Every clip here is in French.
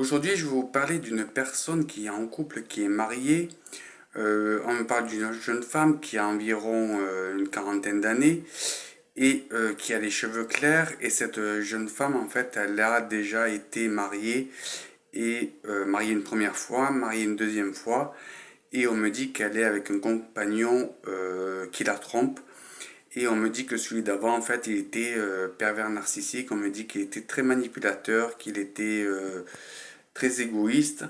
Aujourd'hui, je vais vous parler d'une personne qui est en couple, qui est mariée. On me parle d'une jeune femme qui a environ une quarantaine d'années et qui a les cheveux clairs. Et cette jeune femme, en fait, elle a déjà été mariée et mariée une première fois, mariée une deuxième fois. Et on me dit qu'elle est avec un compagnon qui la trompe. Et on me dit que celui d'avant, en fait, il était pervers narcissique. On me dit qu'il était très manipulateur, qu'il était très égoïste.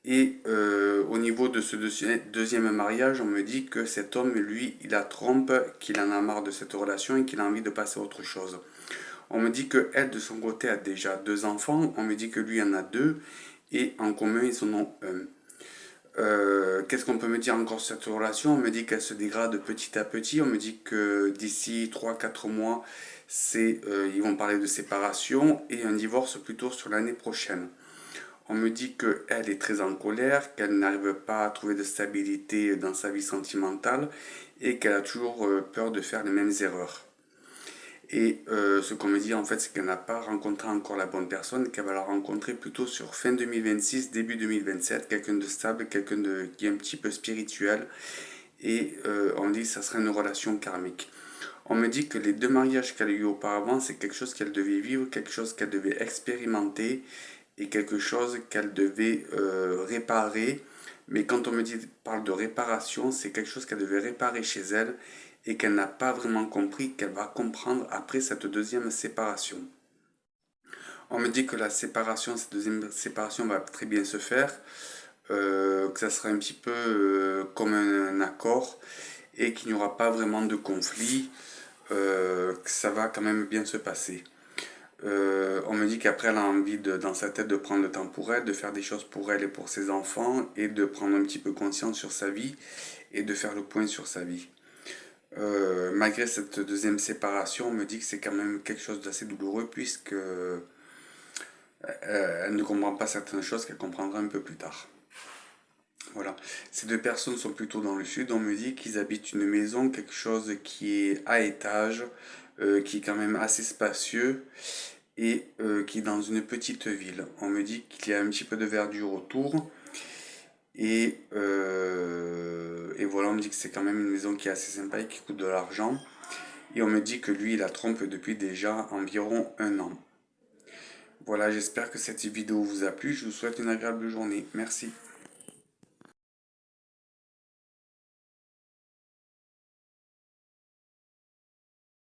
Et au niveau de ce deuxième mariage, on me dit que cet homme, lui, il la trompe, qu'il en a marre de cette relation et qu'il a envie de passer à autre chose. On me dit que elle, de son côté, a déjà deux enfants. On me dit que lui en a deux. Et en commun, ils en ont un. Qu'est-ce qu'on peut me dire encore sur cette relation? On me dit qu'elle se dégrade petit à petit. On me dit que d'ici 3 4 mois, ils vont parler de séparation et un divorce plutôt sur l'année prochaine. On me dit qu'elle est très en colère, qu'elle n'arrive pas à trouver de stabilité dans sa vie sentimentale et qu'elle a toujours peur de faire les mêmes erreurs. Et ce qu'on me dit en fait, c'est qu'elle n'a pas rencontré encore la bonne personne, qu'elle va la rencontrer plutôt sur fin 2026, début 2027, quelqu'un de stable, qui est un petit peu spirituel. Et on me dit que ça serait une relation karmique. On me dit que les deux mariages qu'elle a eu auparavant, c'est quelque chose qu'elle devait vivre, quelque chose qu'elle devait expérimenter et quelque chose qu'elle devait réparer. Mais quand on parle de réparation, c'est quelque chose qu'elle devait réparer chez elle et qu'elle n'a pas vraiment compris, qu'elle va comprendre après cette deuxième séparation. On me dit que cette deuxième séparation va très bien se faire, que ça sera un petit peu comme un accord et qu'il n'y aura pas vraiment de conflit, que ça va quand même bien se passer. On me dit qu'après elle a envie dans sa tête de prendre le temps pour elle, de faire des choses pour elle et pour ses enfants et de prendre un petit peu conscience sur sa vie et de faire le point sur sa vie. Malgré cette deuxième séparation, on me dit que c'est quand même quelque chose d'assez douloureux puisque elle ne comprend pas certaines choses qu'elle comprendra un peu plus tard. Voilà. Ces deux personnes sont plutôt dans le sud. On me dit qu'ils habitent une maison, quelque chose qui est à étage, qui est quand même assez spacieux et qui est dans une petite ville. On me dit qu'il y a un petit peu de verdure autour. Et voilà, on me dit que c'est quand même une maison qui est assez sympa et qui coûte de l'argent. Et on me dit que lui, il la trompe depuis déjà environ un an. Voilà, j'espère que cette vidéo vous a plu. Je vous souhaite une agréable journée. Merci.